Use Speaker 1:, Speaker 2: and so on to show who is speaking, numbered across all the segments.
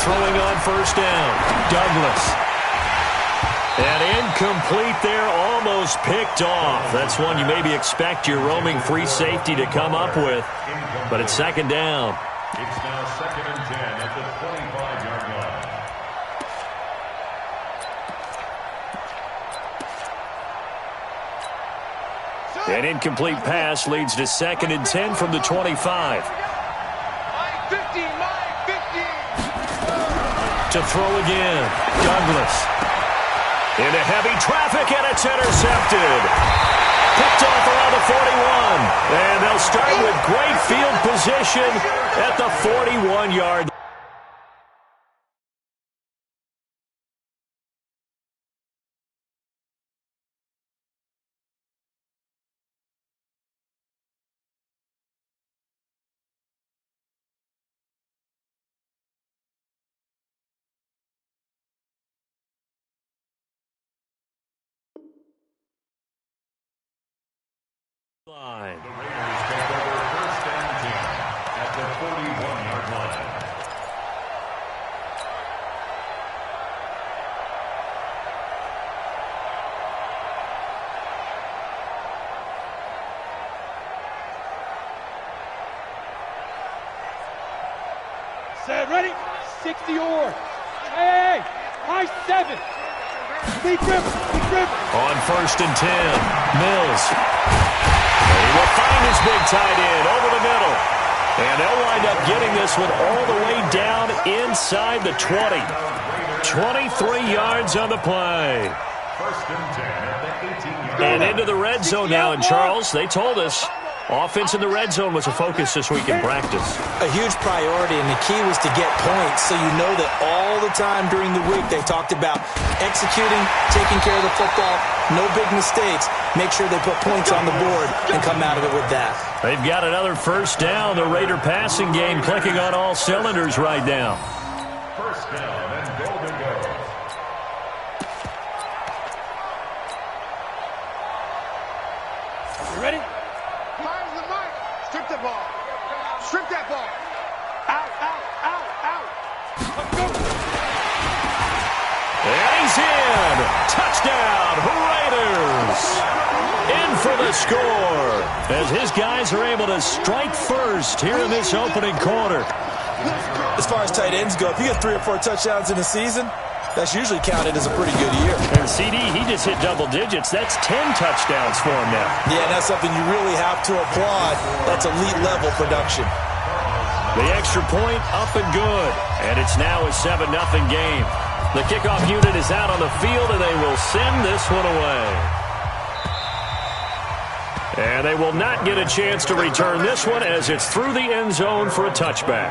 Speaker 1: throwing on first down. Douglas. And incomplete there, almost picked off. That's one you maybe expect your roaming free safety to come up with. But it's second down.
Speaker 2: It's now 2nd and 10 at the 25-yard line.
Speaker 1: An incomplete pass leads to 2nd and 10 from the 25. To throw again, Douglas. Into heavy traffic, and it's intercepted. Picked off around the 41. And they'll start with great field position at the 41-yard line.
Speaker 2: The Raiders take over 1st and 10 at the 41-yard line.
Speaker 3: Set, ready? 60 or. Hey, high 7. Deep dribble.
Speaker 1: On 1st and 10, Mills. He will find his big tight end over the middle. And they'll wind up getting this one all the way down inside the 20. 23 yards on the play.
Speaker 2: 1st and 10 at the 18-yard line.
Speaker 1: And into the red zone now. And Charles, they told us offense in the red zone was a focus this week in practice.
Speaker 4: A huge priority, and the key was to get points. So you know that all the time during the week they talked about executing, taking care of the football, no big mistakes. Make sure they put points on the board and come out of it with that.
Speaker 1: They've got another first down. The Raider passing game clicking on all cylinders right now.
Speaker 2: 1st down and goal to go.
Speaker 3: You ready?
Speaker 5: Fires the mark. Strip the ball. Strip that ball. Out. Let's go.
Speaker 1: And he's in. Touchdown, Raiders. In for the score as his guys are able to strike first here in this opening quarter.
Speaker 4: As far as tight ends go, if you get 3 or 4 touchdowns in a season, that's usually counted as a pretty good year.
Speaker 1: And CD, he just hit double digits. That's 10 touchdowns for him now.
Speaker 4: Yeah, that's something you really have to applaud. That's elite-level production.
Speaker 1: The extra point up and good. And it's now a 7-0 game. The kickoff unit is out on the field, and they will send this one away. And they will not get a chance to return this one as it's through the end zone for a touchback.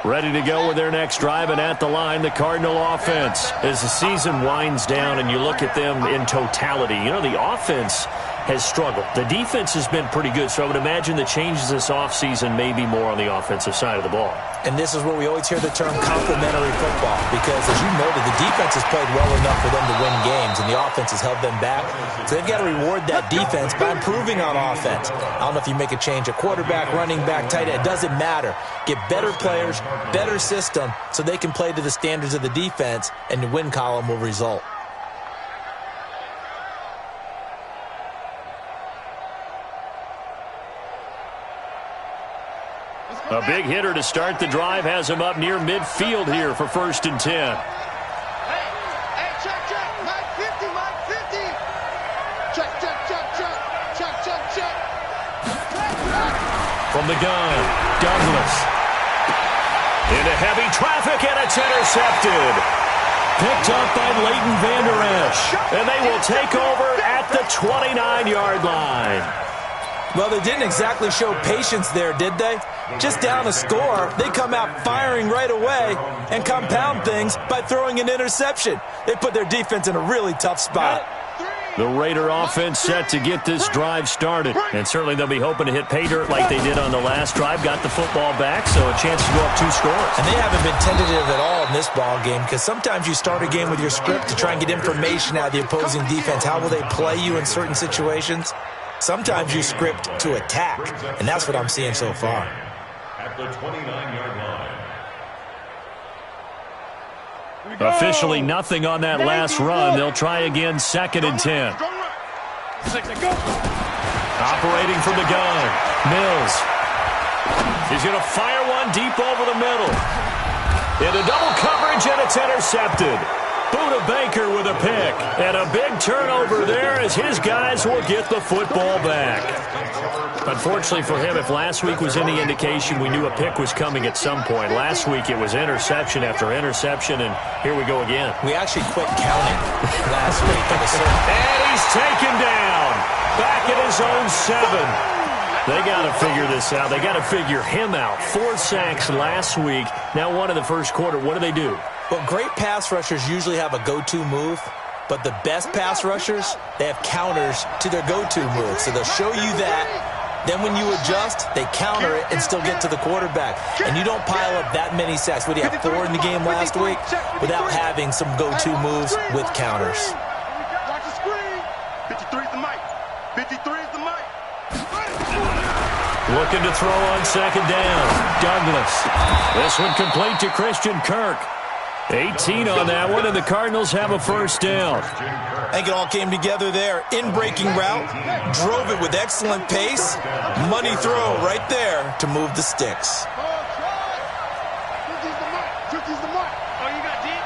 Speaker 1: Ready to go with their next drive, and at the line, the Cardinal offense. As the season winds down and you look at them in totality, you know, the offense has struggled. The defense has been pretty good, so I would imagine the changes this offseason may be more on the offensive side of the ball.
Speaker 4: And this is where we always hear the term complementary football, because as you noted, the defense has played well enough for them to win games, and the offense has held them back. So they've got to reward that defense by improving on offense. I don't know if you make a change at quarterback, running back, tight end. It doesn't matter. Get better players, better system, so they can play to the standards of the defense, and the win column will result.
Speaker 1: A big hitter to start the drive has him up near midfield here for 1st and 10.
Speaker 5: Hey, check. Mike 50. Check.
Speaker 1: From the gun, Douglas. Into heavy traffic, and it's intercepted. Picked up by Leighton Vander Esch. And they will take over at the 29-yard line.
Speaker 4: Well, they didn't exactly show patience there, did they? Just down a score, they come out firing right away and compound things by throwing an interception. They put their defense in a really tough spot.
Speaker 5: 3.
Speaker 1: The Raider offense set to get this drive started. And certainly they'll be hoping to hit pay dirt like they did on the last drive. Got the football back, so a chance to go up 2 scores.
Speaker 4: And they haven't been tentative at all in this ball game, because sometimes you start a game with your script to try and get information out of the opposing defense. How will they play you in certain situations? Sometimes you script to attack, and that's what I'm seeing so far.
Speaker 2: At the 29-yard line.
Speaker 1: Officially nothing on that last run. They'll try again, 2nd and 10. Operating from the gun, Mills. He's going to fire one deep over the middle. Into double coverage, and it's intercepted. Buda Baker with a pick. And a big turnover there as his guys will get the football back. Unfortunately for him, if last week was any indication, we knew a pick was coming at some point. Last week it was interception after interception, and here we go again.
Speaker 4: We actually quit counting last week.
Speaker 1: And he's taken down. Back at his own 7. They got to figure this out. They got to figure him out. 4 sacks last week. Now 1 in the first quarter. What do?
Speaker 4: Well, great pass rushers usually have a go-to move, but the best pass rushers, they have counters to their go-to move. So they'll show you that. Then when you adjust, they counter it and still get to the quarterback. And you don't pile up that many sacks. What do you have, 4 in the game last week? Without having some go-to moves with counters.
Speaker 5: Watch the screen. 53 is the mic. 53 is the mic.
Speaker 1: Looking to throw on 2nd down. Douglas. This one complete to Christian Kirk. 18 on that one, and the Cardinals have a first down.
Speaker 4: I think it all came together there. In-breaking route, drove it with excellent pace. Money throw right there to move the sticks.
Speaker 5: 50's the mic. 50's the mic. Oh, you got deep?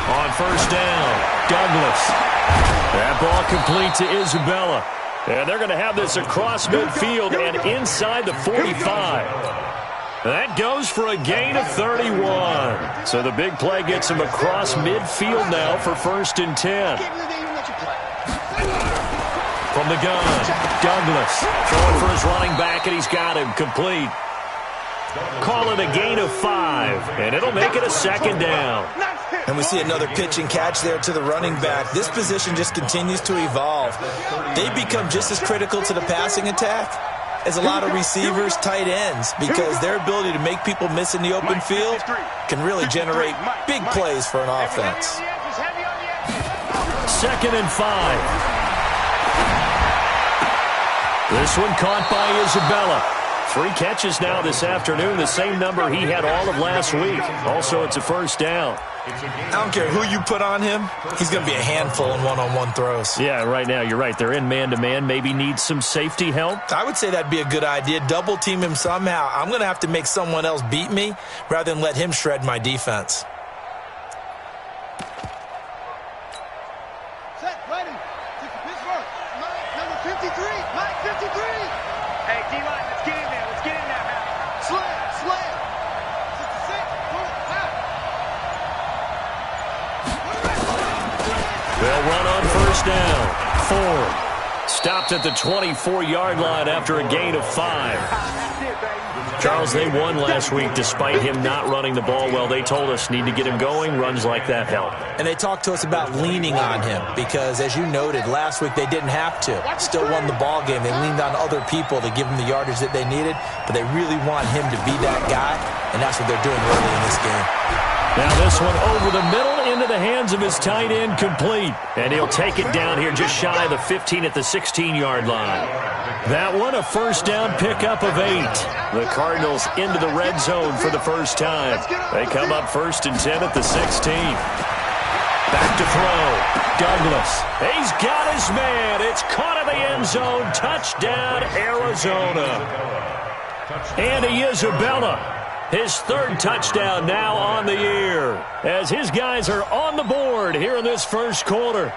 Speaker 1: On first down, Douglas. That ball complete to Isabella. And they're going to have this across midfield and inside the 45. That goes for a gain of 31. So the big play gets him across midfield now for 1st and 10. From the gun, Douglas throwing for his running back, and he's got him complete. Call it a gain of 5, and it'll make it a 2nd down.
Speaker 4: And we see another pitch and catch there to the running back. This position just continues to evolve. They become just as critical to the passing attack as a lot of receivers, tight ends, because their ability to make people miss in the open field can really generate big plays for an offense.
Speaker 1: 2nd and 5. This one caught by Isabella. 3 catches now this afternoon, the same number he had all of last week. Also, it's a first down.
Speaker 4: I don't care who you put on him, he's going to be a handful in one-on-one throws.
Speaker 1: Yeah, right now, you're right. They're in man-to-man. Maybe needs some safety help.
Speaker 4: I would say that'd be a good idea. Double team him somehow. I'm going to have to make someone else beat me rather than let him shred my defense.
Speaker 5: Set, ready. Take the Pittsburgh. Number 53. Mike 53. Hey, D-line, let's get in there. Let's get in there, man. Slam, slam. 66. Pull it out.
Speaker 1: They'll run on first down. Ford stopped at the 24-yard line after a gain of 5. Charles, they won last week despite him not running the ball well. They told us need to get him going. Runs like that help.
Speaker 4: And they talked to us about leaning on him because, as you noted, last week they didn't have to. Still won the ball game. They leaned on other people to give them the yardage that they needed, but they really want him to be that guy, and that's what they're doing early in this game.
Speaker 1: Now this one over the middle into the hands of his tight end, complete. And he'll take it down here just shy of the 15 at the 16-yard line. That one a first down pickup of 8. The Cardinals into the red zone for the first time. They come up 1st and 10 at the 16. Back to throw. Douglas. He's got his man. It's caught in the end zone. Touchdown, Arizona. Andy Isabella. His 3rd touchdown now on the year as his guys are on the board here in this first quarter.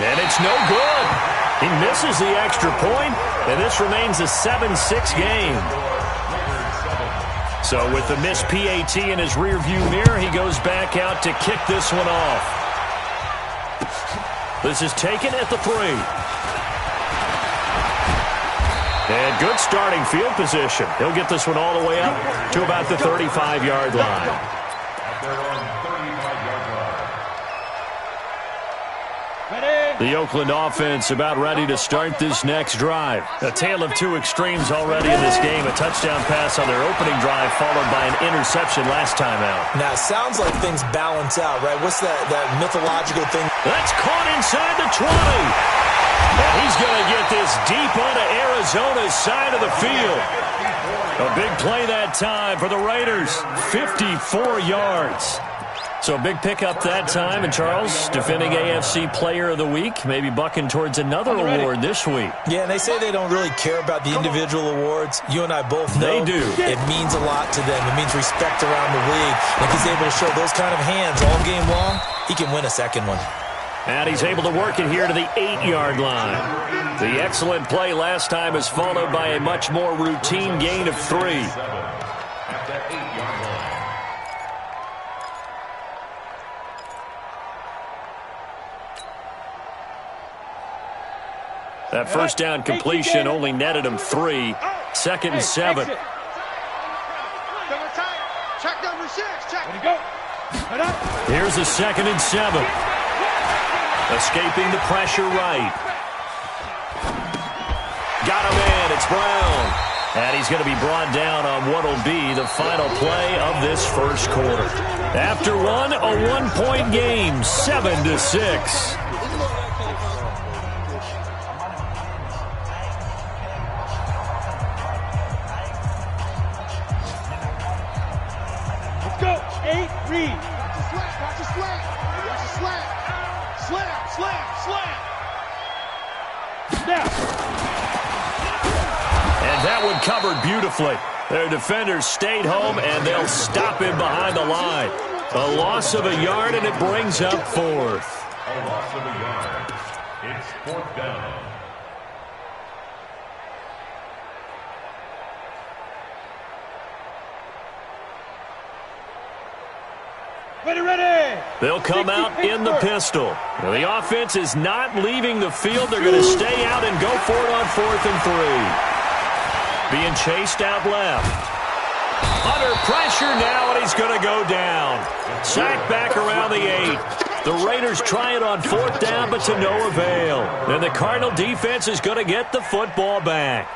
Speaker 1: And it's no good. He misses the extra point, and this remains a 7-6 game. So with the missed PAT in his rearview mirror, he goes back out to kick this one off. This is taken at the 3. And good starting field position. He'll get this one all the way up to about the 35-yard line.
Speaker 2: At their own 35-yard line.
Speaker 1: The Oakland offense about ready to start this next drive. A tale of two extremes already in this game. A touchdown pass on their opening drive followed by an interception last time out.
Speaker 4: Now, it sounds like things balance out, right? What's that mythological thing?
Speaker 1: That's caught inside the 20. And he's going to get this deep onto Arizona's side of the field. A big play that time for the Raiders. 54 yards. So a big pickup that time. And Charles, defending AFC Player of the Week, maybe bucking towards another award this week.
Speaker 4: Yeah, and they say they don't really care about the individual awards. You and I both know
Speaker 1: they do.
Speaker 4: It means a lot to them. It means respect around the league. And if he's able to show those kind of hands all game long, he can win a second one.
Speaker 1: And he's able to work it here to the 8-yard line. The excellent play last time is followed by a much more routine gain of 3.
Speaker 2: At the 8-yard line.
Speaker 1: That first down completion only netted him 3. 2nd and 7.
Speaker 5: Check number 6. Check.
Speaker 1: Here's a 2nd and 7. Escaping the pressure right. Got him in. It's Brown. And he's going to be brought down on what will be the final play of this first quarter. After one, a 1-point game, 7-6.
Speaker 3: Let's go. 8, read.
Speaker 5: Watch the slant. Watch the slant. Slam.
Speaker 3: Now.
Speaker 1: And that one covered beautifully. Their defenders stayed home, and they'll stop him behind the line. A loss of a yard, and it brings up 4th.
Speaker 2: A loss of a yard. It's 4th down.
Speaker 3: Ready.
Speaker 1: They'll come out in the pistol. The offense is not leaving the field. They're going to stay out and go for it on 4th and 3. Being chased out left. Under pressure now, and he's going to go down. Sacked back around the 8. The Raiders try it on 4th down, but to no avail. And the Cardinal defense is going to get the football back.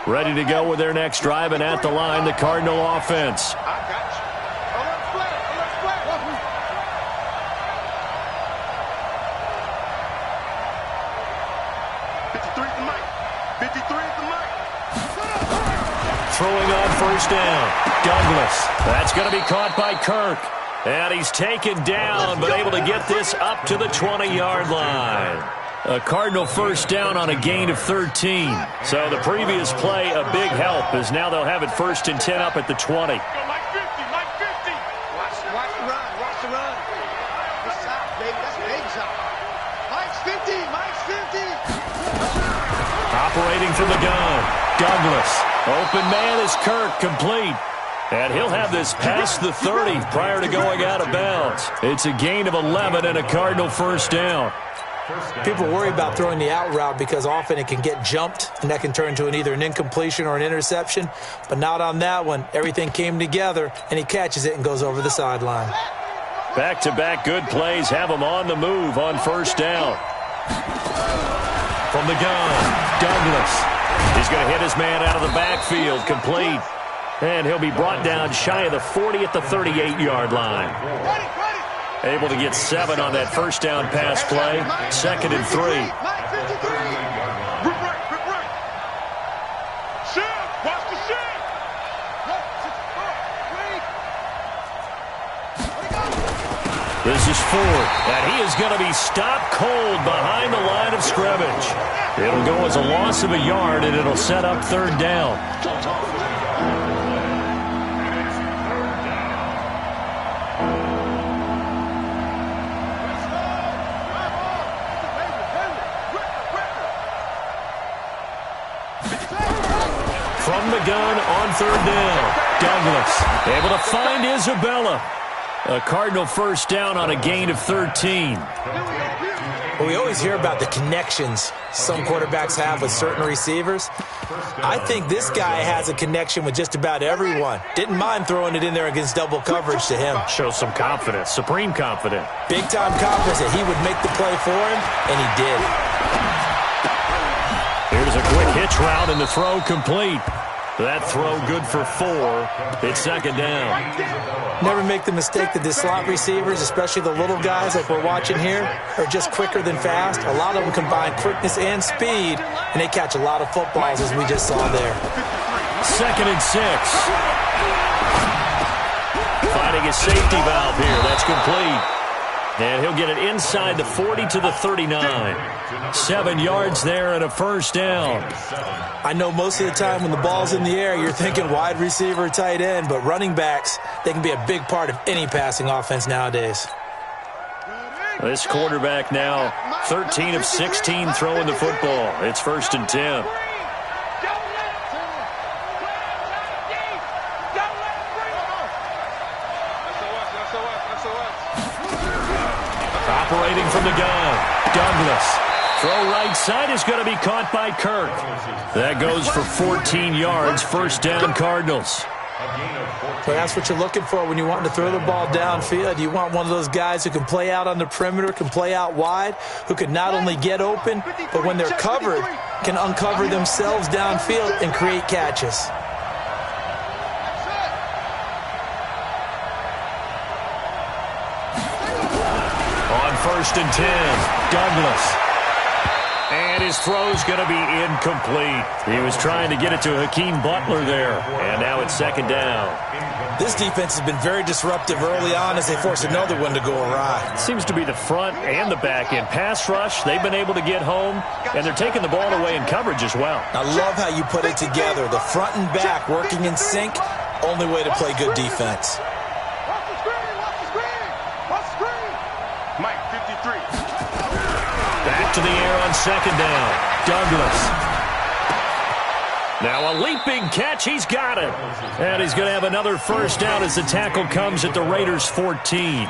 Speaker 1: Ready to go with their next drive, and at the line, the Cardinal offense.
Speaker 5: I got you. Alert flag. 53 at the mic. 53 at the mic.
Speaker 1: Throwing on first down. Douglas. That's going to be caught by Kirk. And he's taken down, but able to get this up to the 20-yard line. A Cardinal first down on a gain of 13. So the previous play, a big help, as now they'll have it 1st and 10 up at the 20.
Speaker 5: Mike 50. Watch the run. This side, baby. That's the baby side. Mike's 50.
Speaker 1: Operating from the gun. Douglas. Open man is Kirk, complete. And he'll have this past the 30 prior to going out of bounds. It's a gain of 11 and a Cardinal first down.
Speaker 4: People worry about throwing the out route because often it can get jumped, and that can turn into either an incompletion or an interception. But not on that one. Everything came together, and he catches it and goes over the sideline.
Speaker 1: Back-to-back good plays have him on the move on first down. From the gun, Douglas. He's going to hit his man out of the backfield, complete. And he'll be brought down shy of the 40 at the 38-yard line. Able to get 7 on that first down pass play. 2nd and 3.
Speaker 5: Mike 53. Rip right. Shift. Watch the shift.
Speaker 1: This is Ford, and he is going to be stopped cold behind the line of scrimmage. It'll go as a loss of a yard, and it'll set up 3rd down. From the gun on 3rd down. Douglas able to find Isabella. A Cardinal first down on a gain of 13.
Speaker 4: Well, we always hear about the connections some quarterbacks have with certain receivers. I think this guy has a connection with just about everyone. Didn't mind throwing it in there against double coverage to him.
Speaker 1: Shows some confidence, supreme confidence.
Speaker 4: Big-time confidence that he would make the play for him, and he did.
Speaker 1: Here's a quick hitch route, and the throw complete. That throw good for 4. It's second down.
Speaker 4: Never make the mistake that the slot receivers, especially the little guys like we're watching here, are just quicker than fast. A lot of them combine quickness and speed, and they catch a lot of footballs, as we just saw there.
Speaker 1: Second and 6. Finding a safety valve here. That's complete. And he'll get it inside the 40 to the 39. 7 yards there and a first down.
Speaker 4: I know most of the time when the ball's in the air, you're thinking wide receiver, tight end, but running backs, they can be a big part of any passing offense nowadays.
Speaker 1: This quarterback now 13 of 16 throwing the football. It's first and 10. Operating from the gun, Douglas. Throw right side is going to be caught by Kirk. That goes for 14 yards, first down Cardinals.
Speaker 4: Well, that's what you're looking for when you want to throw the ball downfield. You want one of those guys who can play out on the perimeter, can play out wide, who can not only get open, but when they're covered, can uncover themselves downfield and create catches.
Speaker 1: First and 10, Douglas. And his throw's going to be incomplete. He was trying to get it to Hakeem Butler there. And now it's second down.
Speaker 4: This defense has been very disruptive early on as they force another one to go awry.
Speaker 1: Seems to be the front and the back end. Pass rush, they've been able to get home, and they're taking the ball away in coverage as well.
Speaker 4: I love how you put it together. The front and back working in sync, only way to play good defense.
Speaker 1: Back to the air on second down. Douglas. Now a leaping catch. He's got it. And he's going to have another first down as the tackle comes at the Raiders' 14.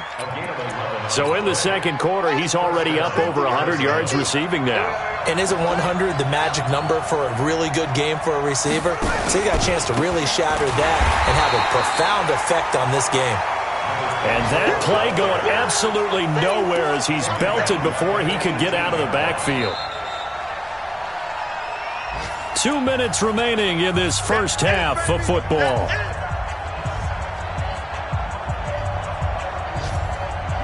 Speaker 1: So in the second quarter, he's already up over 100 yards receiving now.
Speaker 4: And isn't 100 the magic number for a really good game for a receiver? So he got a chance to really shatter that and have a profound effect on this game.
Speaker 1: And that play going absolutely nowhere as he's belted before he could get out of the backfield. 2 minutes remaining in this first half of football.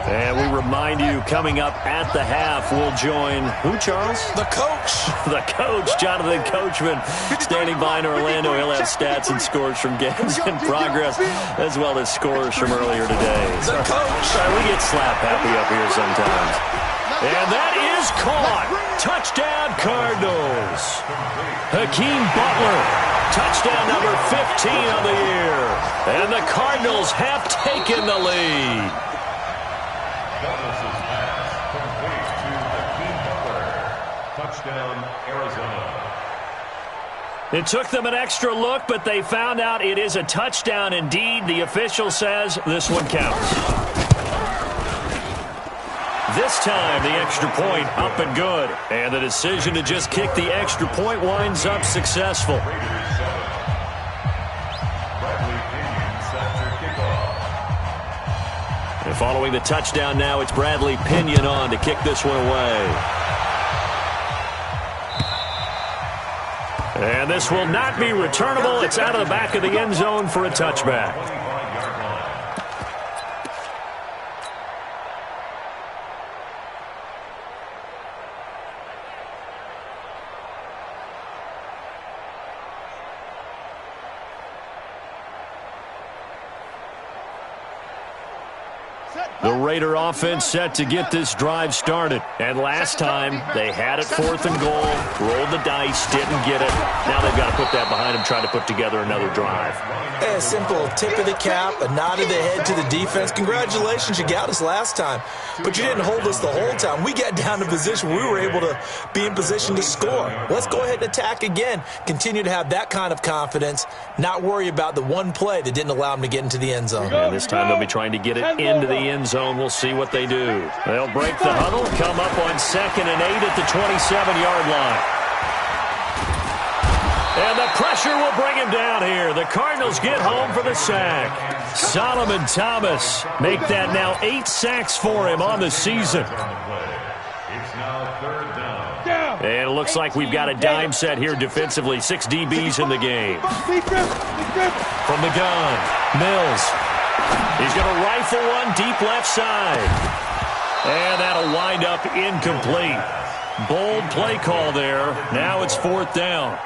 Speaker 1: And we remind you, coming up at the half, we'll join who, Charles?
Speaker 4: The coach.
Speaker 1: The coach, Jonathan Coachman, standing by in Orlando. He'll have stats and scores from games in progress, as well as scores from earlier today.
Speaker 4: The coach.
Speaker 1: Sorry, we get slap happy up here sometimes. And that is caught. Touchdown, Cardinals. Hakeem Butler, touchdown number 15 of the year. And the Cardinals have taken the lead.
Speaker 2: Douglas's pass complete to Hakeem Butler. Touchdown, Arizona.
Speaker 1: It took them an extra look, but they found out it is a touchdown indeed. The official says this one counts. This time, the extra point up and good. And the decision to just kick the extra point winds up successful. And following the touchdown now, it's Bradley Pinion on to kick this one away. And this will not be returnable. It's out of the back of the end zone for a touchback. The Raider offense set to get this drive started. And last time, they had it 4th and goal, rolled the dice, didn't get it. Now they've got to put that behind them, try to put together another drive.
Speaker 4: A simple tip of the cap, a nod of the head to the defense. Congratulations, you got us last time. But you didn't hold us the whole time. We got down to position where we were able to be in position to score. Let's go ahead and attack again. Continue to have that kind of confidence, not worry about the one play that didn't allow them to get into the end zone.
Speaker 1: And this time they'll be trying to get it into the end end zone. We'll see what they do. They'll break the huddle, come up on 2nd and 8 at the 27-yard line. And the pressure will bring him down here. The Cardinals get home for the sack. Solomon Thomas make that now 8 sacks for him on the season.
Speaker 2: It's now 3rd down.
Speaker 1: And it looks like we've got a dime set here defensively. 6 DBs in the game. From the gun, Mills. He's going to rifle one deep left side. And that'll wind up incomplete. Bold play call there. Now it's 4th down.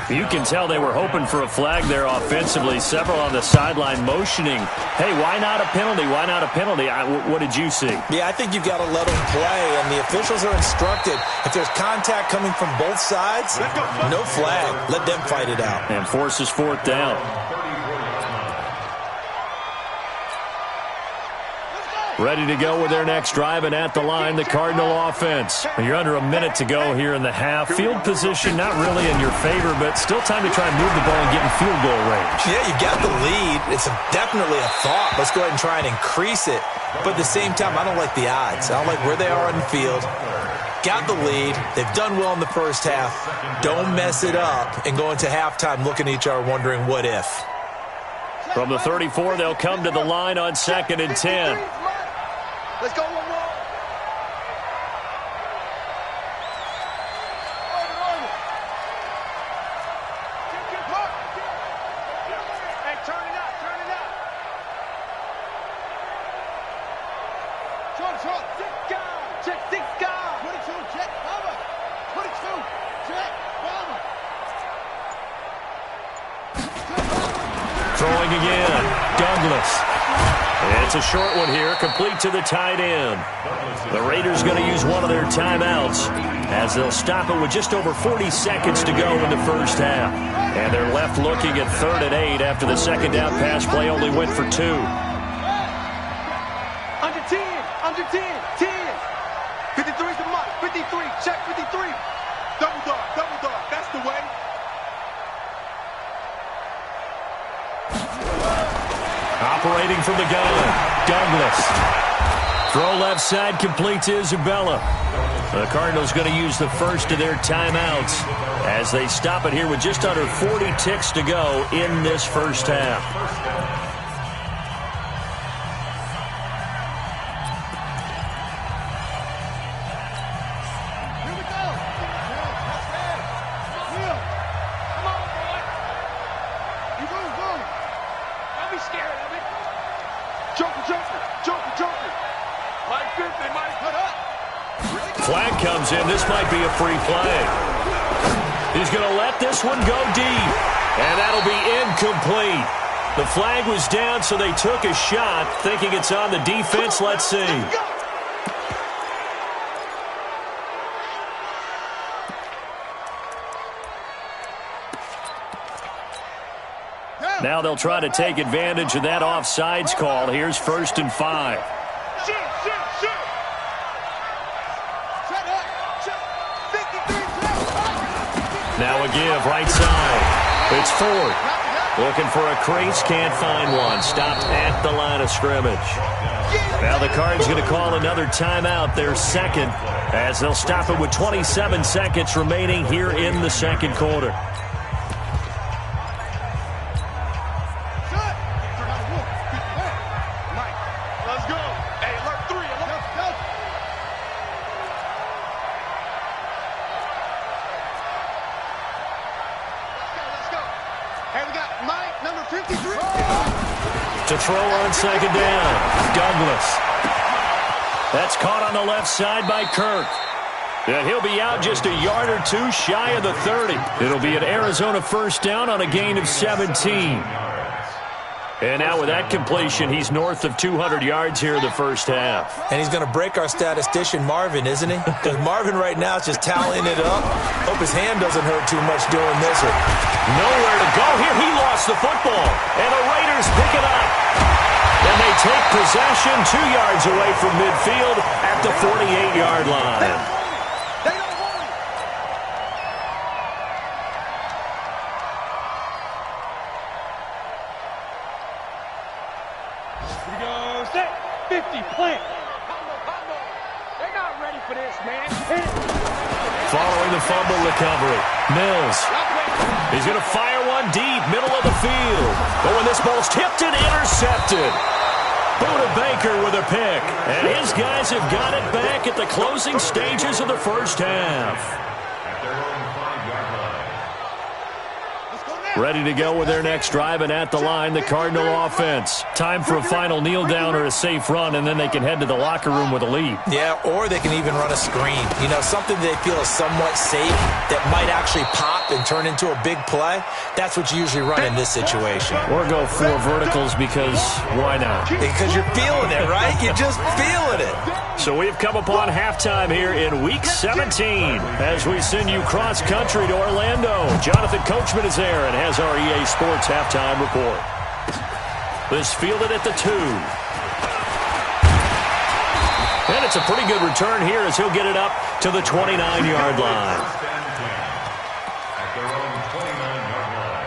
Speaker 1: You can tell they were hoping for a flag there offensively. Several on the sideline motioning, hey, why not a penalty? Why not a penalty? What did you see?
Speaker 4: Yeah, I think you've got to let them play, and the officials are instructed. If there's contact coming from both sides, no flag. Let them fight it out.
Speaker 1: And forces 4th down. Ready to go with their next drive, and at the line, the Cardinal offense. You're under a minute to go here in the half. Field position not really in your favor, but still time to try and move the ball and get in field goal range.
Speaker 4: Yeah, you've got the lead. It's definitely a thought. Let's go ahead and try and increase it. But at the same time, I don't like the odds. I don't like where they are on the field. Got the lead. They've done well in the first half. Don't mess it up and go into halftime looking at each other wondering what if.
Speaker 1: From the 34, they'll come to the line on 2nd and 10.
Speaker 5: Let's go, one more. Hey, turn it up, turn it up. Short, six guard. Check, 6 guard. 22, check, bomber. 22, check, bomber.
Speaker 1: Throwing again, Douglas. It's a short one here, complete to the tight end. The Raiders going to use one of their timeouts as they'll stop it with just over 40 seconds to go in the first half. And they're left looking at 3rd and 8 after the second down pass play only went for 2.
Speaker 5: Under 10, 10. 53's the mark, 53, check 53. Double dog, that's the way.
Speaker 1: Operating from the gun, Douglas. Throw left side, complete to Isabella. The Cardinals going to use the first of their timeouts as they stop it here with just under 40 ticks to go in this first half.
Speaker 5: Here we go. Will, come on, boy. You go. Don't be scared of it. Joker. Mike 50, Mike, put up.
Speaker 1: Flag comes in. This might be a free play. He's going to let this one go deep. And that'll be incomplete. The flag was down, so they took a shot, thinking it's on the defense. Let's see. Now they'll try to take advantage of that offsides call. Here's 1st and 5.
Speaker 5: Shit.
Speaker 1: Now a give, right side. It's Ford. Looking for a crease, can't find one. Stopped at the line of scrimmage. Now the Cards going to call another timeout, their second, as they'll stop it with 27 seconds remaining here in the second quarter. To throw on second down, Douglas. That's caught on the left side by Kirk. And he'll be out just a yard or two shy of the 30. It'll be an Arizona first down on a gain of 17. And now with that completion, he's north of 200 yards here in the first half.
Speaker 4: And he's going to break our statistician, Marvin, isn't he? Because Marvin right now is just tallying it up. Hope his hand doesn't hurt too much doing this.
Speaker 1: Nowhere to go here. He lost the football. And the Raiders pick it up. And they take possession 2 yards away from midfield at the 48-yard line.
Speaker 3: 50, plant.
Speaker 5: They're not ready for this, man.
Speaker 3: Hit it.
Speaker 1: Following the fumble recovery, Mills. He's going to fire one deep, middle of the field. But when this ball's tipped and intercepted, Buda Baker with a pick. And his guys have got it back at the closing stages of the first half. Ready to go with their next drive, and at the line, the Cardinal offense. Time for a final kneel down or a safe run, and then they can head to the locker room with a lead.
Speaker 4: Yeah, or they can even run a screen. You know, something they feel is somewhat safe that might actually pop and turn into a big play. That's what you usually run in this situation.
Speaker 1: Or go 4 verticals because why not?
Speaker 4: Because you're feeling it, right? You're just feeling it.
Speaker 1: So we've come upon halftime here in Week 17 as we send you cross-country to Orlando. Jonathan Coachman is there and has our EA Sports halftime report. This fielded at the 2. And it's a pretty good return here as he'll get it up to the 29-yard line.
Speaker 2: At their own 29-yard line.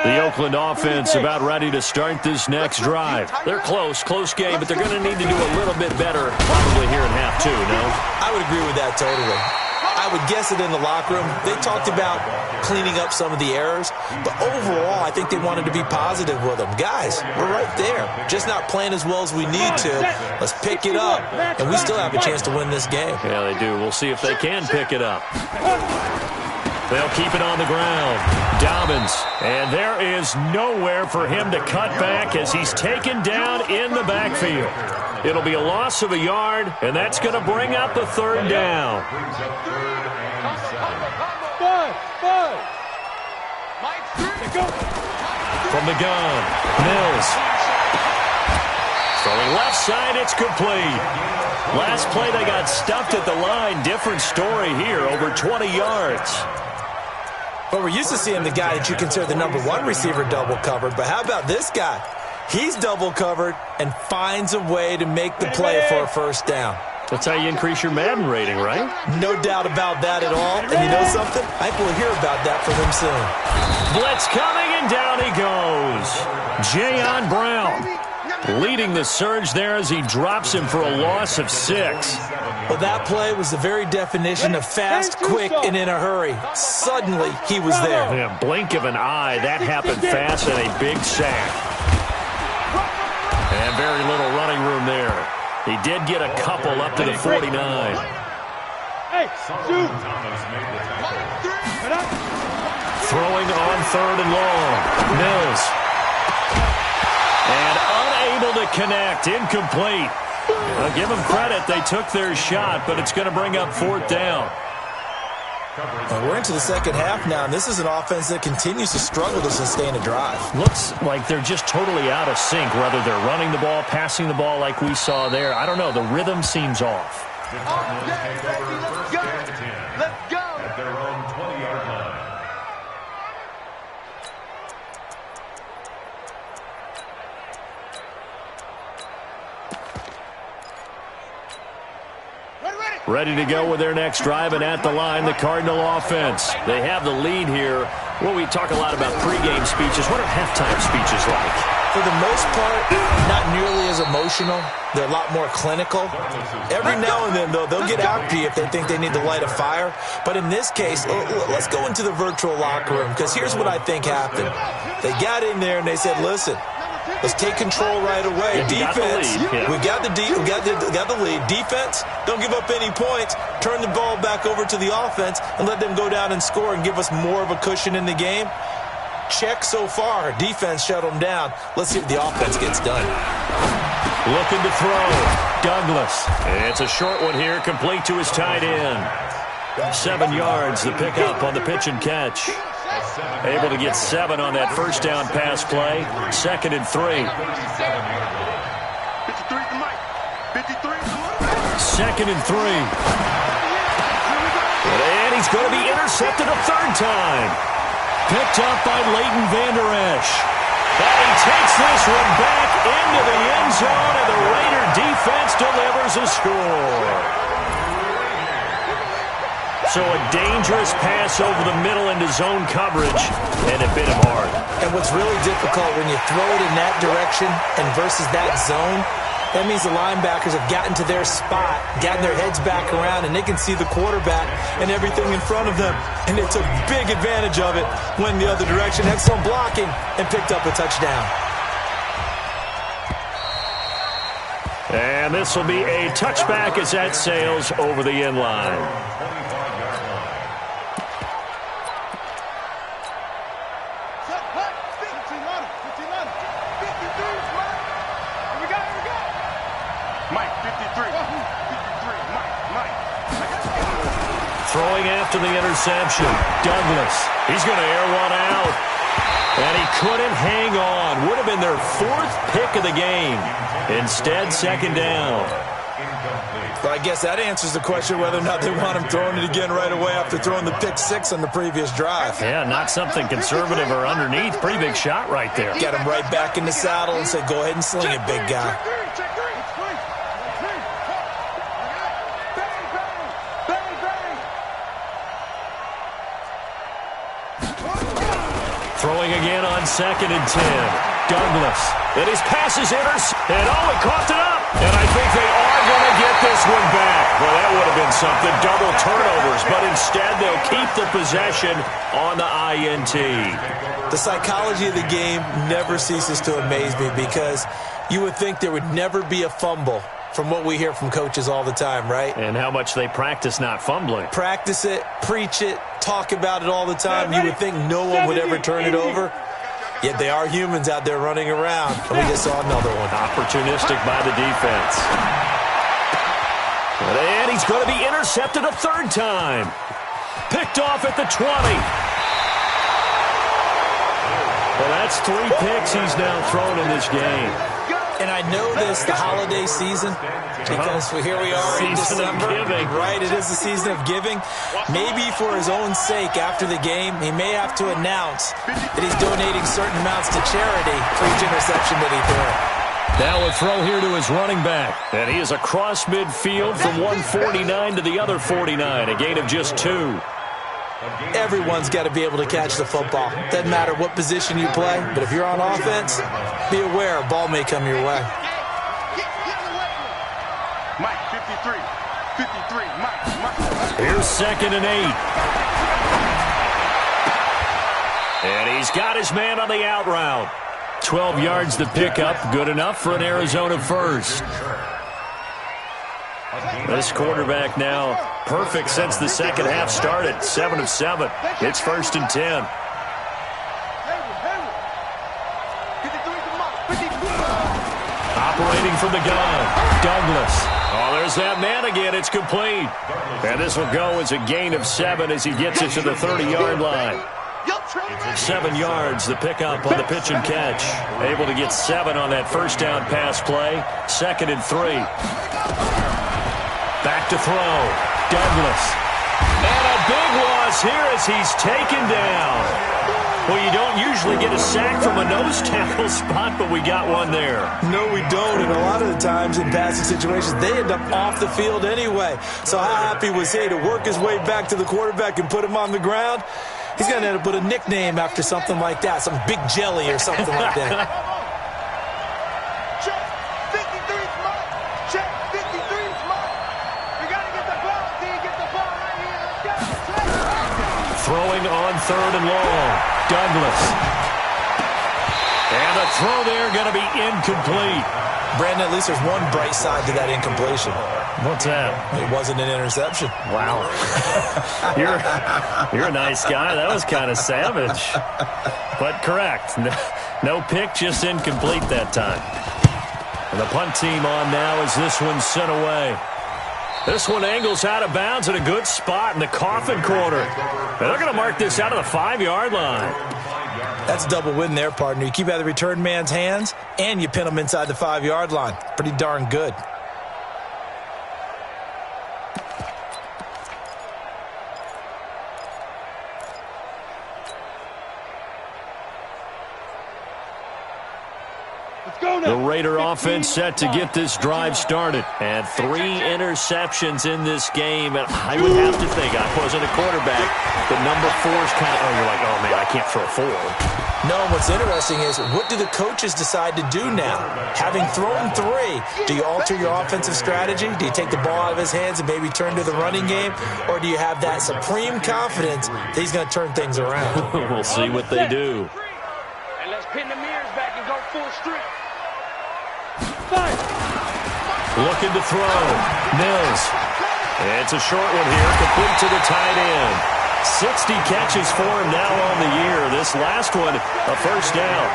Speaker 1: The Oakland offense about ready to start this next drive. They're close game, but they're going to need to do a little bit better probably here in half 2, no?
Speaker 4: I would agree with that totally. I would guess it in the locker room. They talked about cleaning up some of the errors, but overall, I think they wanted to be positive with them. Guys, we're right there. Just not playing as well as we need to. Let's pick it up, and we still have a chance to win this game.
Speaker 1: Yeah, they do. We'll see if they can pick it up. They'll keep it on the ground. Dobbins. And there is nowhere for him to cut back as he's taken down in the backfield. It'll be a loss of a yard, and that's going to bring up a 3rd down.
Speaker 2: Brings up 3rd and 7.
Speaker 1: From the gun, Mills. Throwing left side, it's complete. Last play, they got stuffed at the line. Different story here, over 20 yards.
Speaker 4: But we're used to seeing the guy that you consider the number 1 receiver double covered. But how about this guy? He's double covered and finds a way to make the play for a 1st down.
Speaker 1: That's how you increase your Madden rating, right?
Speaker 4: No doubt about that at all. And you know something? I think we'll hear about that from him soon.
Speaker 1: Blitz coming, and down he goes. Jayon Brown leading the surge there as he drops him for a loss of 6.
Speaker 4: Well, that play was the very definition of fast, quick, and in a hurry. Suddenly, he was there.
Speaker 1: Yeah, blink of an eye, that happened fast, and a big sack. And very little running room there. He did get a couple up to the 49.
Speaker 3: Hey, shoot.
Speaker 1: Throwing on 3rd and long. Mills. And unable to connect. Incomplete. I'll give them credit. They took their shot, but it's going to bring up 4th down.
Speaker 4: And we're into the second half now, and this is an offense that continues to struggle to sustain a drive.
Speaker 1: Looks like they're just totally out of sync, whether they're running the ball, passing the ball like we saw there. I don't know. The rhythm seems off.
Speaker 2: The Cardinals take over first and 10.
Speaker 5: Let's go.
Speaker 2: At their own 20-yard line.
Speaker 1: Ready to go with their next drive, and at the line, the Cardinal offense. They have the lead here. Well, we talk a lot about pregame speeches. What are halftime speeches like?
Speaker 4: For the most part, not nearly as emotional. They're a lot more clinical. Every now and then, though, they'll get after you if they think they need to light a fire. But in this case, let's go into the virtual locker room, because here's what I think happened. They got in there and they said, listen, let's take control right away. Defense, we got the lead. Defense, don't give up any points. Turn the ball back over to the offense and let them go down and score and give us more of a cushion in the game. Check so far. Defense shut them down. Let's see what the offense gets done.
Speaker 1: Looking to throw. Douglas. It's a short one here, complete to his tight end. 7 yards, the pickup on the pitch and catch. Able to get 7 on that 1st down pass play. 2nd and 3. 2nd and 3. And he's going to be intercepted a 3rd time. Picked up by Leighton Vander Esch. And he takes this one back into the end zone, and the Raider defense delivers a score. So a dangerous pass over the middle into zone coverage, and it bit him hard.
Speaker 4: And what's really difficult when you throw it in that direction and versus that zone, that means the linebackers have gotten to their spot, gotten their heads back around, and they can see the quarterback and everything in front of them. And they took big advantage of it, went the other direction, excellent blocking, and picked up a touchdown.
Speaker 1: And this will be a touchback as that sails over the end line. Throwing after the interception, Douglas. He's going to air one out. And he couldn't hang on. Would have been their 4th pick of the game. Instead, 2nd down.
Speaker 4: But I guess that answers the question whether or not they want him throwing it again right away after throwing the pick 6 on the previous drive.
Speaker 1: Yeah, not something conservative or underneath. Pretty big shot right there.
Speaker 4: Get him right back in the saddle and say, go ahead and sling it, big guy.
Speaker 1: Throwing again on 2nd and 10. Douglas. And his pass is intercepted. And he coughed it up. And I think they are going to get this one back. Well, that would have been something. Double turnovers. But instead, they'll keep the possession on the INT.
Speaker 4: The psychology of the game never ceases to amaze me because you would think there would never be a fumble from what we hear from coaches all the time, right?
Speaker 1: And how much they practice not fumbling.
Speaker 4: Practice it, preach it, talk about it all the time. You would think no one would ever turn it over. Yet they are humans out there running around. And we just saw another one.
Speaker 1: Opportunistic by the defense. And he's going to be intercepted a 3rd time. Picked off at the 20. Well, that's 3 picks he's now thrown in this game.
Speaker 4: And I know this, the holiday season, because here we are in December, right? It is the season of giving. Maybe for his own sake after the game, he may have to announce that he's donating certain amounts to charity for each interception that he threw.
Speaker 1: Now a throw here to his running back. And he is across midfield from 149 to the other 49, a gain of just 2.
Speaker 4: Everyone's got to be able to catch the football. Doesn't matter what position you play, but if you're on offense, be aware a ball may come your way.
Speaker 5: Mike, 53, Mike.
Speaker 1: Here's 2nd and 8. And he's got his man on the out route. 12 yards to pick up, good enough for an Arizona first. This quarterback now perfect since the second half started. 7 of 7. It's 1st and 10. Operating from the gun, Douglas. Oh, there's that man again. It's complete. And this will go as a gain of 7 as he gets it to the 30-yard line. 7 yards, the pickup on the pitch and catch. Able to get 7 on that first down pass play. 2nd and 3. Back to throw. Douglas. And a big loss here as he's taken down. Well, you don't usually get a sack from a nose tackle spot, but we got one there.
Speaker 4: No, we don't. And a lot of the times in passing situations, they end up off the field anyway. So how happy was he to work his way back to the quarterback and put him on the ground? He's going to end up with a nickname after something like that, some Big Jelly or something like that.
Speaker 1: Throwing on 3rd and long. Douglas. And the throw there going to be incomplete.
Speaker 4: Brandon, at least there's one bright side to that incompletion.
Speaker 1: What's that?
Speaker 4: It wasn't an interception.
Speaker 1: Wow. You're a nice guy. That was kind of savage. But correct. No pick, just incomplete that time. And the punt team on now as this one's sent away. This one angles out of bounds at a good spot in the coffin corner. And they're going to mark this out of the 5-yard line.
Speaker 4: That's a double win there, partner. You keep out of the return man's hands, and you pin him inside the 5-yard line. Pretty darn good.
Speaker 5: Let's
Speaker 1: The Raider offense set to get this drive started. And 3 interceptions in this game. And I would have to think, I wasn't a quarterback, but number 4 is kind of, you're like, oh, man, I can't throw 4.
Speaker 4: No, what's interesting is what do the coaches decide to do now? Having thrown 3, do you alter your offensive strategy? Do you take the ball out of his hands and maybe turn to the running game? Or do you have that supreme confidence that he's going to turn things around?
Speaker 1: We'll see what they do.
Speaker 3: And let's pin the mirrors back and go full strip.
Speaker 1: Looking to throw. Mills. It's a short one here, complete to the tight end. 60 catches for him now on the year. This last one, a first down.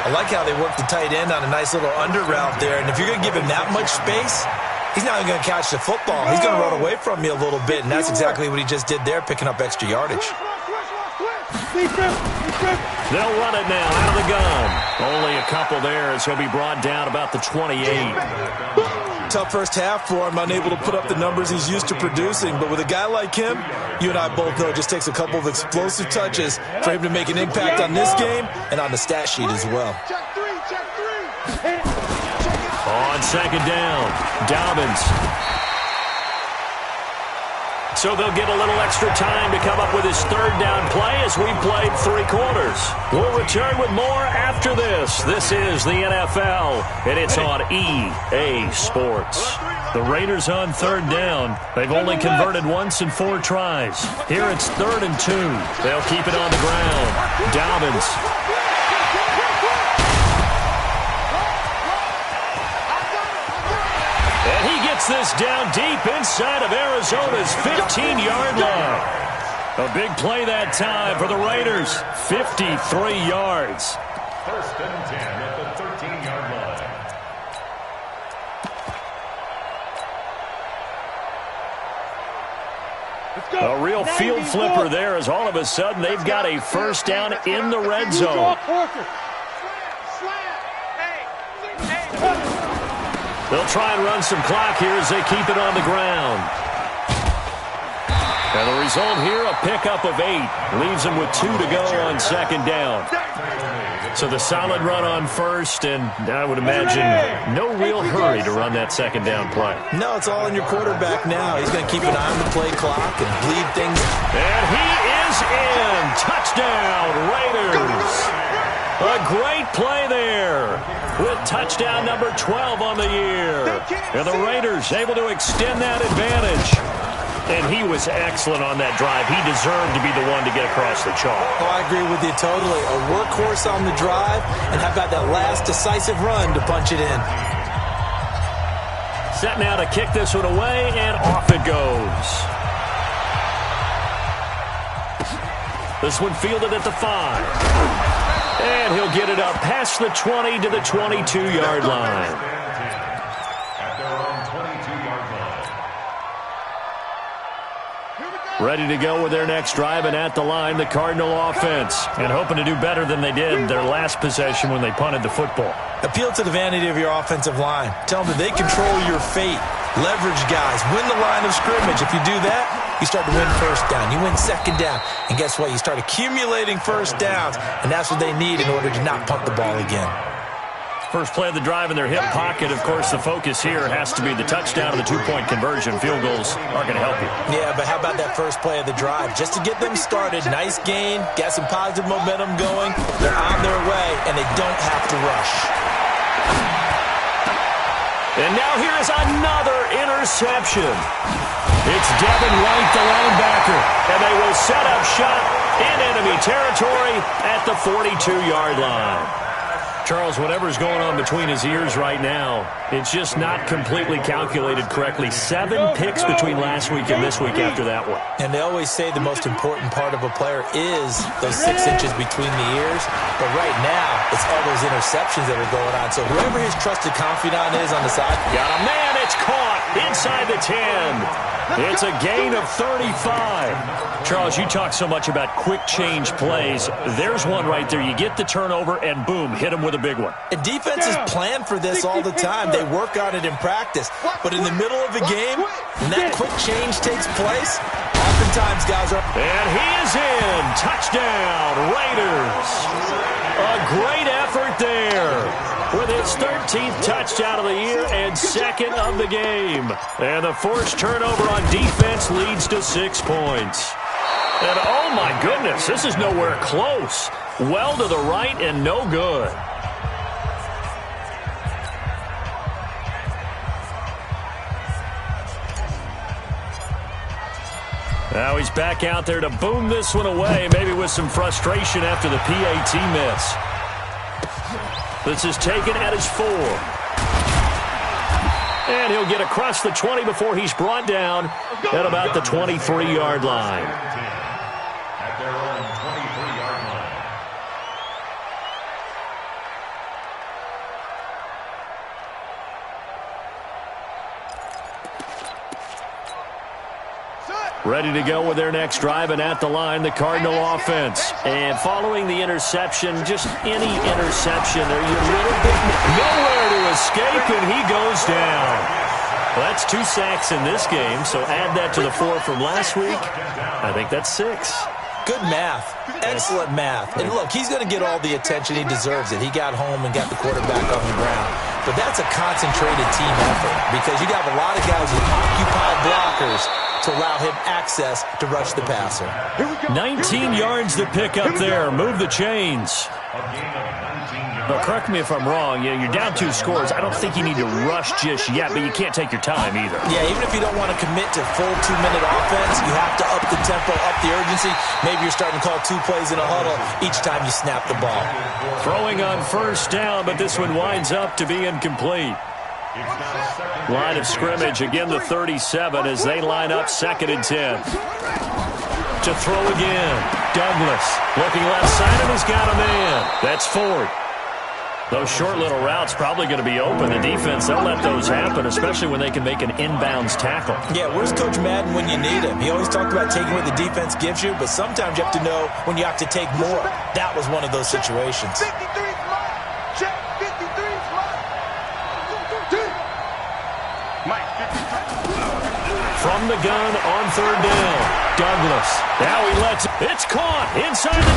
Speaker 4: I like how they work the tight end on a nice little under route there. And if you're going to give him that much space, he's not even going to catch the football. He's going to run away from you a little bit, and that's exactly what he just did there, picking up extra yardage.
Speaker 1: They'll run it now out of the gun. Only a couple there as he'll be brought down about the 28.
Speaker 4: Tough first half for him, unable to put up the numbers he's used to producing. But with a guy like him, you and I both know it just takes a couple of explosive touches for him to make an impact on this game and on the stat sheet as well.
Speaker 1: On second down, Dobbins. So they'll get a little extra time to come up with his third down play as we played 3 quarters. We'll return with more after this. This is the NFL, and it's on EA Sports. The Raiders on third down. They've only converted once in 4 tries. Here it's 3rd and 2. They'll keep it on the ground. Dobbins. And he gets this down deep inside of Arizona's 15-yard line. A big play that time for the Raiders. 53 yards.
Speaker 2: 1st and 10 at the 13-yard line.
Speaker 1: A real field flipper there as all of a sudden they've got a first down in the red zone. They'll try and run some clock here as they keep it on the ground. And the result here, a pickup of 8. Leaves them with 2 to go on second down. So the solid run on first, and I would imagine no real hurry to run that second down play.
Speaker 4: No, it's all in your quarterback now. He's going to keep an eye on the play clock and bleed things.
Speaker 1: And he is in. Touchdown, Raiders. A great play there with touchdown number 12 on the year. And the Raiders able to extend that advantage. And he was excellent on that drive. He deserved to be the one to get across the chalk.
Speaker 4: Oh, I agree with you totally. A workhorse on the drive, and how about that last decisive run to punch it in?
Speaker 1: Set now to kick this one away, and off it goes. This one fielded at the 5. And he'll get it up past the 20 to the 22-yard line.
Speaker 2: At their own 22-yard line.
Speaker 1: Ready to go with their next drive, and at the line, the Cardinal offense. And hoping to do better than they did their last possession when they punted the football.
Speaker 4: Appeal to the vanity of your offensive line. Tell them that they control your fate. Leverage guys. Win the line of scrimmage. If you do that, you start to win first down. You win second down. And guess what? You start accumulating first downs. And that's what they need in order to not punt the ball again.
Speaker 1: First play of the drive in their hip pocket. Of course, the focus here has to be the touchdown and the 2-point conversion. Field goals aren't going to help you.
Speaker 4: Yeah, but how about that first play of the drive? Just to get them started. Nice gain. Got some positive momentum going. They're on their way, and they don't have to rush.
Speaker 1: And now here is another interception. It's Devin White, the linebacker, and they will set up shop in enemy territory at the 42-yard line. Charles, whatever's going on between his ears right now, it's just not completely calculated correctly. 7 picks between last week and this week after that one.
Speaker 4: And they always say the most important part of a player is those 6 inches between the ears. But right now, it's all those interceptions that are going on. So whoever his trusted confidant is on the side.
Speaker 1: Got a man, it's caught inside the 10. It's a gain of 35. Charles, you talk so much about quick change plays. There's one right there. You get the turnover, and boom, hit him with a big one.
Speaker 4: And defenses plan for this all the time. They work on it in practice. But in the middle of a game, when that quick change takes place, oftentimes guys are...
Speaker 1: And he is in. Touchdown, Raiders. A great effort there. with his 13th touchdown of the year and second of the game. And the forced turnover on defense leads to 6 points. And oh my goodness, this is nowhere close. Well to the right and no good. Now he's back out there to boom this one away, maybe with some frustration after the PAT miss. This is taken at his 4. And he'll get across the 20 before he's brought down at about the 23-yard line.
Speaker 2: At their own 23-yard line.
Speaker 1: Ready to go with their next drive, and at the line, the Cardinal offense. And following the interception, just any interception, there's a little bit nowhere to escape, and he goes down. Well, that's 2 sacks in this game, so add that to the 4 from last week. I think that's 6.
Speaker 4: Good math. Excellent math. And look, he's going to get all the attention. He deserves it. He got home and got the quarterback on the ground. But that's a concentrated team effort because you got a lot of guys with occupied blockers to allow him access to rush the passer.
Speaker 1: 19 yards to pick up there. Move the chains. But correct me if I'm wrong. You're down 2 scores. I don't think you need to rush just yet, but you can't take your time either.
Speaker 4: Yeah, even if you don't want to commit to full 2-minute offense, you have to up the tempo, up the urgency. Maybe you're starting to call 2 plays in a huddle each time you snap the ball.
Speaker 1: Throwing on first down, but this one winds up to be incomplete. Line of scrimmage, again the 37 as they line up 2nd and 10. To throw again. Douglas looking left side and has got a man. That's Ford. Those short little routes probably going to be open. The defense, they'll let those happen, especially when they can make an inbounds tackle.
Speaker 4: Yeah, where's Coach Madden when you need him? He always talked about taking what the defense gives you, but sometimes you have to know when you have to take more. That was one of those situations.
Speaker 5: 53's mine. Check. 53's mine. Mike, 53.
Speaker 1: From the gun on 3rd down. Douglas. Now he lets it. It's caught inside the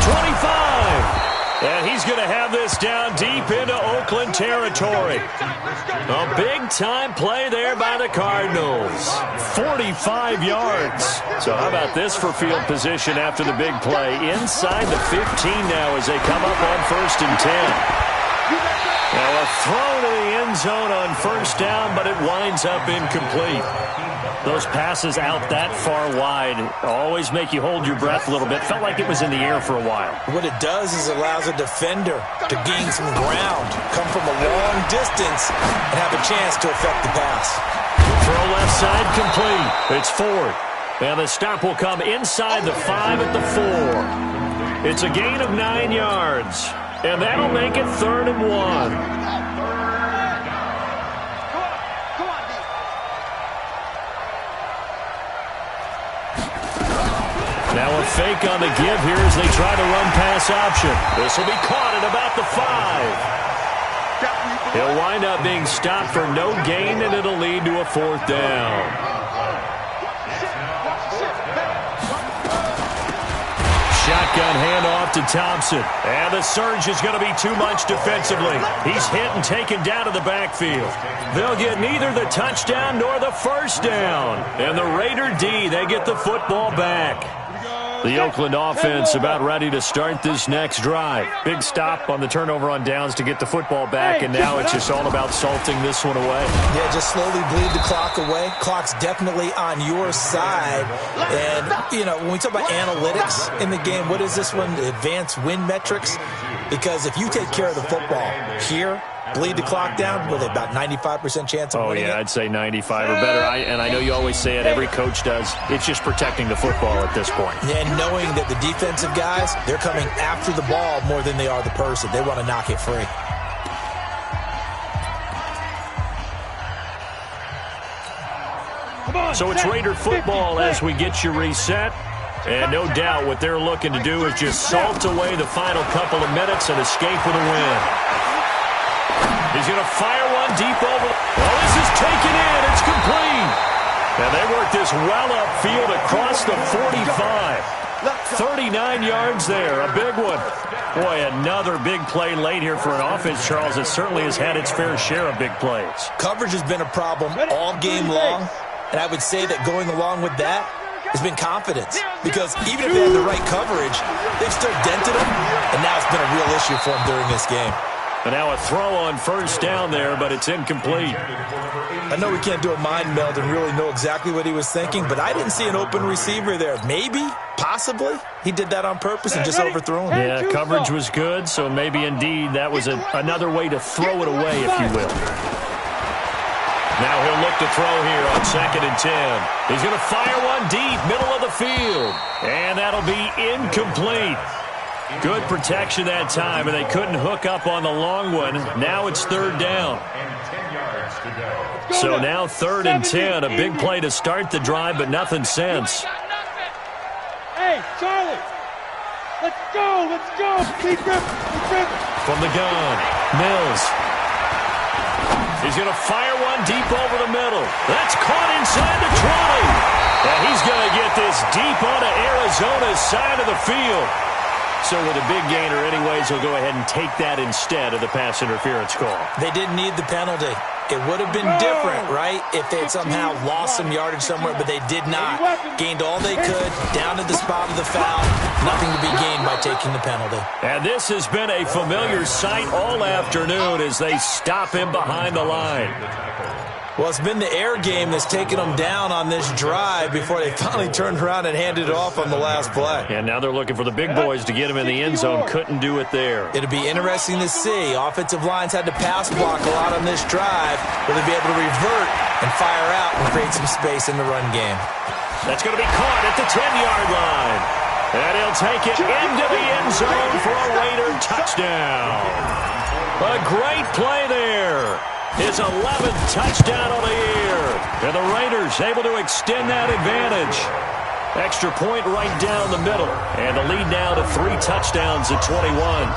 Speaker 1: 25. And he's going to have this down deep into Oakland territory. A big-time play there by the Cardinals. 45 yards. So how about this for field position after the big play? Inside the 15 now as they come up on 1st and 10. Now a throw to the end zone on 1st down, but it winds up incomplete. Those passes out that far wide always make you hold your breath a little bit. Felt like it was in the air for a while.
Speaker 4: What it does is it allows a defender to gain some ground, come from a long distance, and have a chance to affect the pass.
Speaker 1: Throw left side complete. It's Ford. And the stop will come inside the 5 at the 4. It's a gain of 9 yards. And that'll make it 3rd and 1. Now a fake on the give here as they try to run pass option. This will be caught at about the 5. He'll wind up being stopped for no gain, and it'll lead to a 4th down. Shotgun handoff to Thompson. And the surge is going to be too much defensively. He's hit and taken down to the backfield. They'll get neither the touchdown nor the 1st down. And the Raider D, they get the football back. The Oakland offense about ready to start this next drive. Big stop on the turnover on downs to get the football back, and now it's just all about salting this one away.
Speaker 4: Yeah, just slowly bleed the clock away. Clock's definitely on your side. And, you know, when we talk about analytics in the game, what is this one? Advanced win metrics? Because if you take care of the football here, bleed the clock down with about 95% chance of winning it.
Speaker 1: I'd say 95 or better. And I know you always say it, every coach does. It's just protecting the football at this point.
Speaker 4: And knowing that the defensive guys, they're coming after the ball more than they are the person. They want to knock it free.
Speaker 1: So it's Raider football as we get you reset. And no doubt what they're looking to do is just salt away the final couple of minutes and escape with a win. He's going to fire one deep over. Oh, this is taken in. It's complete. And they work this well upfield across the 45. 39 yards there, a big one. Boy, another big play late here for an offense, Charles, that certainly has had its fair share of big plays.
Speaker 4: Coverage has been a problem all game long, and I would say that going along with that has been confidence, because even if they had the right coverage, they've still dented them, and now it's been a real issue for them during this game.
Speaker 1: And now a throw on first down there, but it's incomplete.
Speaker 4: I know we can't do a mind meld and really know exactly what he was thinking, but I didn't see an open receiver there. Maybe, possibly, he did that on purpose and just overthrew him.
Speaker 1: Yeah, coverage was good, so maybe indeed that was another way to throw it away, if you will. Now he'll look to throw here on 2nd and 10. He's going to fire one deep, middle of the field. And that'll be incomplete. Good protection that time, and they couldn't hook up on the long one. Now it's 3rd down. So now 3rd and 10, a big play to start the drive, but nothing since.
Speaker 5: Hey, Charlie, let's go, let's go. Keep gripping.
Speaker 1: From the gun, Mills. He's going to fire one deep over the middle. That's caught inside the 20. And he's going to get this deep onto Arizona's side of the field. So with a big gainer anyways, he'll go ahead and take that instead of the pass interference call.
Speaker 4: They didn't need the penalty. It would have been different, right, if they had somehow lost some yardage somewhere, but they did not. Gained all they could, down to the spot of the foul. Nothing to be gained by taking the penalty.
Speaker 1: And this has been a familiar sight all afternoon as they stop him behind the line.
Speaker 4: Well, it's been the air game that's taken them down on this drive before they finally turned around and handed it off on the last play.
Speaker 1: And now they're looking for the big boys to get him in the end zone. Couldn't do it there.
Speaker 4: It'll be interesting to see. Offensive lines had to pass block a lot on this drive. Will they be able to revert and fire out and create some space in the run game?
Speaker 1: That's going to be caught at the 10-yard line. And he'll take it into the end zone for a Raider touchdown. A great play there. His 11th touchdown of the year. And the Raiders able to extend that advantage. Extra point right down the middle. And the lead now to 3 touchdowns at 21.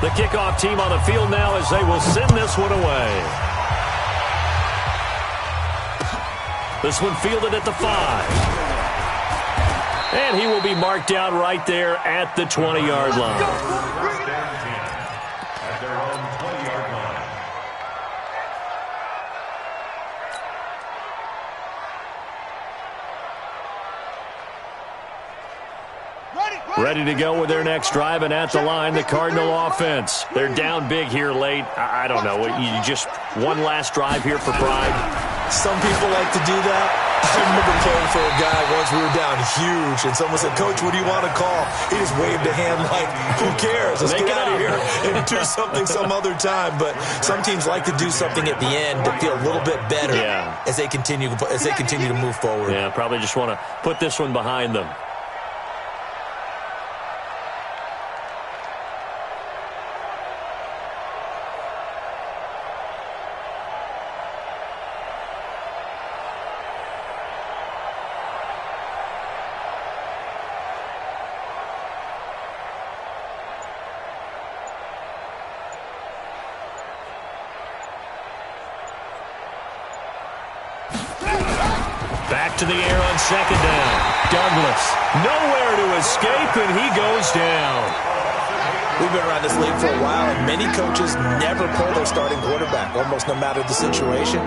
Speaker 1: The kickoff team on the field now as they will send this one away. This one fielded at the 5. And he will be marked down right there at the 20-yard line.
Speaker 2: At their own 20-yard line.
Speaker 1: Ready to go with their next drive, and at the line, the Cardinal offense. They're down big here late. I don't know. You just one last drive here for pride.
Speaker 4: Some people like to do that. I remember playing for a guy once. We were down huge, and someone said, "Coach, what do you want to call?" He just waved a hand like, "Who cares? Let's get out of here and do something some other time." But some teams like to do something at the end to feel a little bit better as they continue to move forward.
Speaker 1: Yeah, probably just want to put this one behind them. Back to the air on 2nd down. Douglas, nowhere to escape, and he goes down.
Speaker 4: We've been around this league for a while, and many coaches never pull their starting quarterback, almost no matter the situation.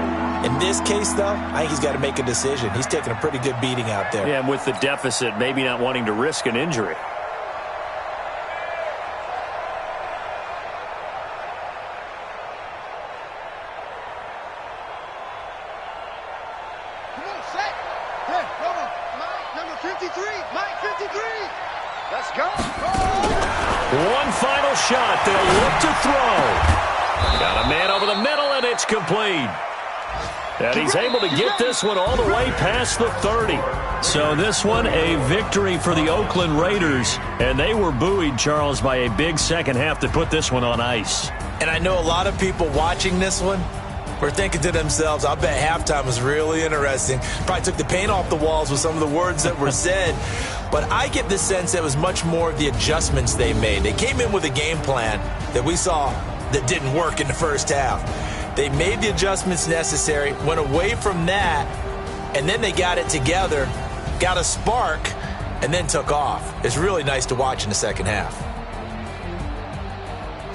Speaker 4: In this case, though, I think he's got to make a decision. He's taking a pretty good beating out there.
Speaker 1: Yeah, and with the deficit, maybe not wanting to risk an injury.
Speaker 5: Let's go.
Speaker 1: One final shot. They'll look to throw. Got a man over the middle, and it's complete. And he's able to get this one all the way past the 30. So this one, a victory for the Oakland Raiders. And they were buoyed, Charles, by a big second half to put this one on ice.
Speaker 4: And I know a lot of people watching this one were thinking to themselves, I bet halftime was really interesting. Probably took the paint off the walls with some of the words that were said. But I get the sense that it was much more of the adjustments they made. They came in with a game plan that we saw that didn't work in the first half. They made the adjustments necessary, went away from that, and then they got it together, got a spark, and then took off. It's really nice to watch in the second half.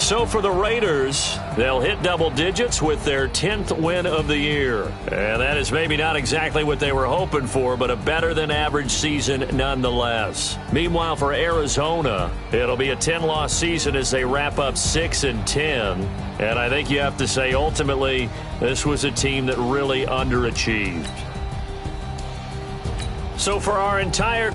Speaker 1: So for the Raiders, they'll hit double digits with their 10th win of the year. And that is maybe not exactly what they were hoping for, but a better-than-average season nonetheless. Meanwhile, for Arizona, it'll be a 10-loss season as they wrap up 6-10. And I think you have to say, ultimately, this was a team that really underachieved. So for our entire